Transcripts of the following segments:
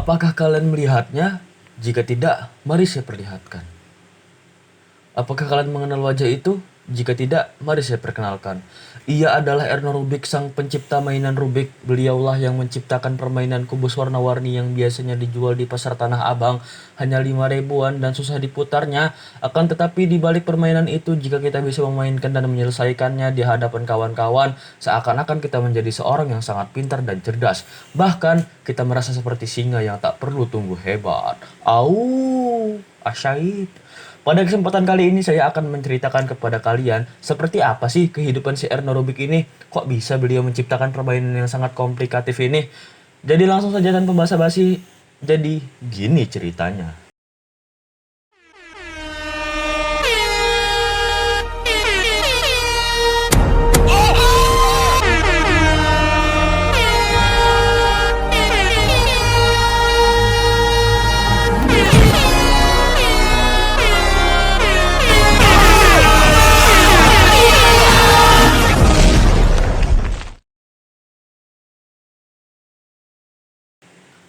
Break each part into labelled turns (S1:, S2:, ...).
S1: Apakah kalian melihatnya? Jika tidak, mari saya perlihatkan. Apakah kalian mengenal wajah itu? Jika tidak, mari saya perkenalkan. Ia adalah Erno Rubik, sang pencipta mainan Rubik. Beliaulah yang menciptakan permainan kubus warna-warni yang biasanya dijual di pasar Tanah Abang hanya 5 ribuan dan susah diputarnya. Akan tetapi di balik permainan itu, jika kita bisa memainkan dan menyelesaikannya di hadapan kawan-kawan, seakan-akan kita menjadi seorang yang sangat pintar dan cerdas. Bahkan, kita merasa seperti singa yang tak perlu tumbuh hebat. Au, asyait. Pada kesempatan kali ini saya akan menceritakan kepada kalian seperti apa sih kehidupan si Erno Rubik ini. Kok bisa beliau menciptakan permainan yang sangat komplikatif ini? Jadi langsung saja tanpa basa-basi. Jadi gini ceritanya.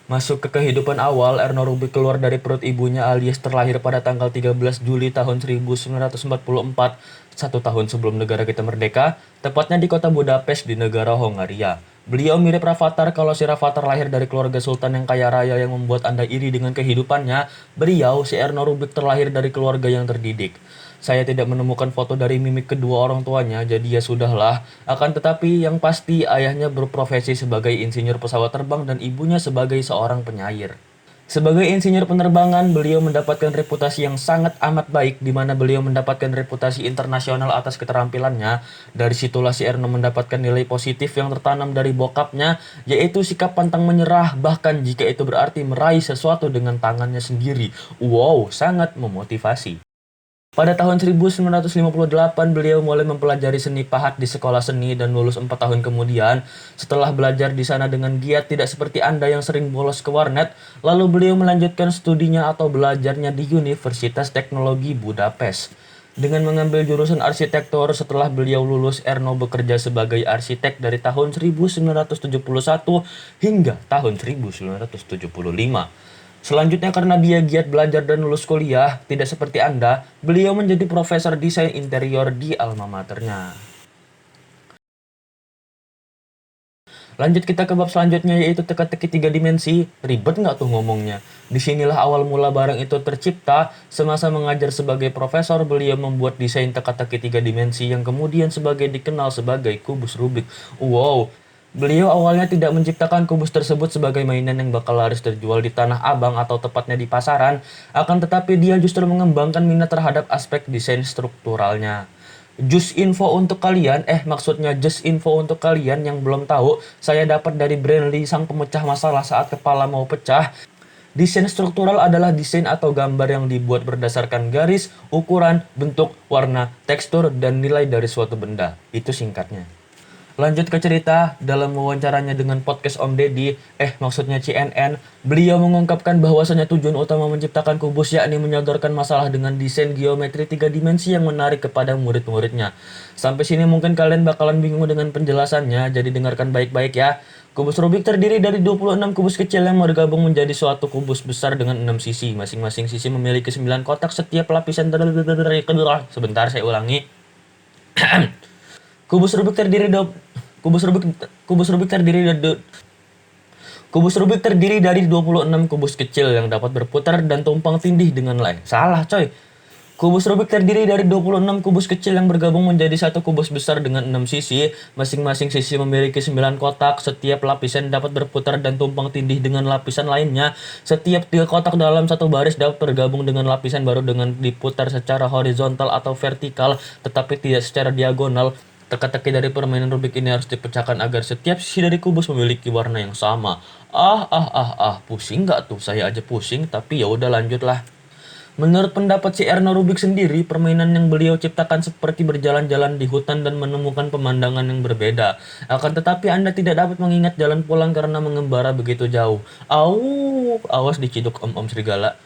S1: Masuk ke kehidupan awal, Erno Rubik keluar dari perut ibunya alias terlahir pada tanggal 13 Juli tahun 1944, 1 tahun sebelum negara kita merdeka, tepatnya di kota Budapest di negara Hongaria. Beliau mirip Rafathar kalau si Rafathar lahir dari keluarga sultan yang kaya raya yang membuat Anda iri dengan kehidupannya. Beliau, si Erno Rubik terlahir dari keluarga yang terdidik. Saya tidak menemukan foto dari mimik kedua orang tuanya, jadi ya sudahlah. Akan tetapi yang pasti ayahnya berprofesi sebagai insinyur pesawat terbang dan ibunya sebagai seorang penyair. Sebagai insinyur penerbangan, beliau mendapatkan reputasi yang sangat amat baik di mana beliau mendapatkan reputasi internasional atas keterampilannya. Dari situlah si Erno mendapatkan nilai positif yang tertanam dari bokapnya, yaitu sikap pantang menyerah bahkan jika itu berarti meraih sesuatu dengan tangannya sendiri. Wow, sangat memotivasi. Pada tahun 1958, beliau mulai mempelajari seni pahat di sekolah seni dan lulus 4 tahun kemudian. Setelah belajar di sana dengan giat tidak seperti Anda yang sering bolos ke warnet, lalu beliau melanjutkan studinya atau belajarnya di Universitas Teknologi Budapest. Dengan mengambil jurusan arsitektur, setelah beliau lulus, Erno bekerja sebagai arsitek dari tahun 1971 hingga tahun 1975. Selanjutnya karena dia giat belajar dan lulus kuliah, tidak seperti Anda, beliau menjadi profesor desain interior di alma maternya. Lanjut kita ke bab selanjutnya yaitu teka-teki 3 dimensi. Ribet nggak tuh ngomongnya? Disinilah awal mula barang itu tercipta. Semasa mengajar sebagai profesor, beliau membuat desain teka-teki 3 dimensi yang kemudian dikenal sebagai kubus Rubik. Wow, beliau awalnya tidak menciptakan kubus tersebut sebagai mainan yang bakal laris terjual di Tanah Abang atau tepatnya di pasaran, akan tetapi dia justru mengembangkan minat terhadap aspek desain strukturalnya. Maksudnya just info untuk kalian yang belum tahu, saya dapat dari Brandly, sang pemecah masalah saat kepala mau pecah. Desain struktural adalah desain atau gambar yang dibuat berdasarkan garis, ukuran, bentuk, warna, tekstur, dan nilai dari suatu benda. Itu singkatnya. Lanjut ke cerita, dalam wawancaranya dengan podcast Om Deddy, maksudnya CNN, beliau mengungkapkan bahwasanya tujuan utama menciptakan kubus yakni menyodorkan masalah dengan desain geometri 3 dimensi yang menarik kepada murid-muridnya. Sampai sini mungkin kalian bakalan bingung dengan penjelasannya, jadi dengarkan baik-baik ya. Kubus Rubik terdiri dari 26 kubus kecil yang bergabung menjadi suatu kubus besar dengan 6 sisi. Masing-masing sisi memiliki 9 kotak, setiap lapisan Sebentar, saya ulangi. Kubus Rubik terdiri dari kubus Rubik terdiri dari 26 kubus kecil yang dapat berputar dan tumpang tindih dengan lain. Salah, coy. Kubus Rubik terdiri dari 26 kubus kecil yang bergabung menjadi satu kubus besar dengan 6 sisi. Masing-masing sisi memiliki 9 kotak. Setiap lapisan dapat berputar dan tumpang tindih dengan lapisan lainnya. Setiap 3 kotak dalam satu baris dapat bergabung dengan lapisan baru dengan diputar secara horizontal atau vertikal, tetapi tidak secara diagonal. Teka-teki dari permainan Rubik ini harus dipecahkan agar setiap sisi dari kubus memiliki warna yang sama. Pusing nggak tuh? Saya aja pusing, tapi ya udah lanjutlah. Menurut pendapat si Erno Rubik sendiri, permainan yang beliau ciptakan seperti berjalan-jalan di hutan dan menemukan pemandangan yang berbeda. Akan tetapi Anda tidak dapat mengingat jalan pulang karena mengembara begitu jauh. Awas diciduk om-om serigala.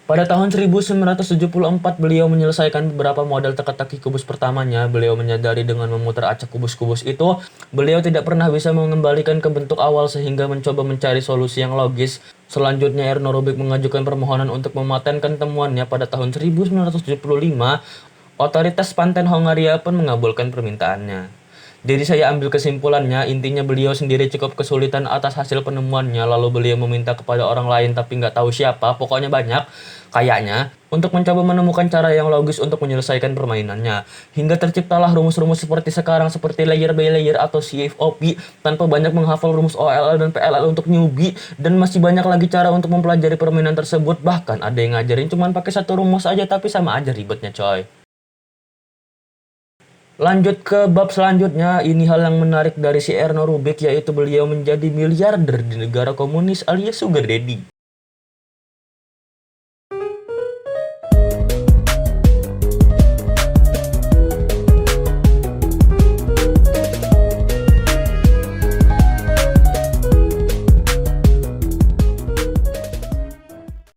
S1: Pada tahun 1974, beliau menyelesaikan beberapa model teka-teki kubus pertamanya. Beliau menyadari dengan memutar acak kubus-kubus itu, beliau tidak pernah bisa mengembalikan ke bentuk awal sehingga mencoba mencari solusi yang logis. Selanjutnya, Erno Rubik mengajukan permohonan untuk mematenkan temuannya pada tahun 1975. Otoritas paten Hongaria pun mengabulkan permintaannya. Jadi saya ambil kesimpulannya, intinya beliau sendiri cukup kesulitan atas hasil penemuannya, lalu beliau meminta kepada orang lain tapi nggak tahu siapa, pokoknya banyak, kayaknya, untuk mencoba menemukan cara yang logis untuk menyelesaikan permainannya. Hingga terciptalah rumus-rumus seperti sekarang, seperti layer by layer atau CFOP, tanpa banyak menghafal rumus OLL dan PLL untuk newbie, dan masih banyak lagi cara untuk mempelajari permainan tersebut, bahkan ada yang ngajarin cuman pakai satu rumus aja tapi sama aja ribetnya coy. Lanjut ke bab selanjutnya, ini hal yang menarik dari si Erno Rubik, yaitu beliau menjadi miliarder di negara komunis alias sugar daddy.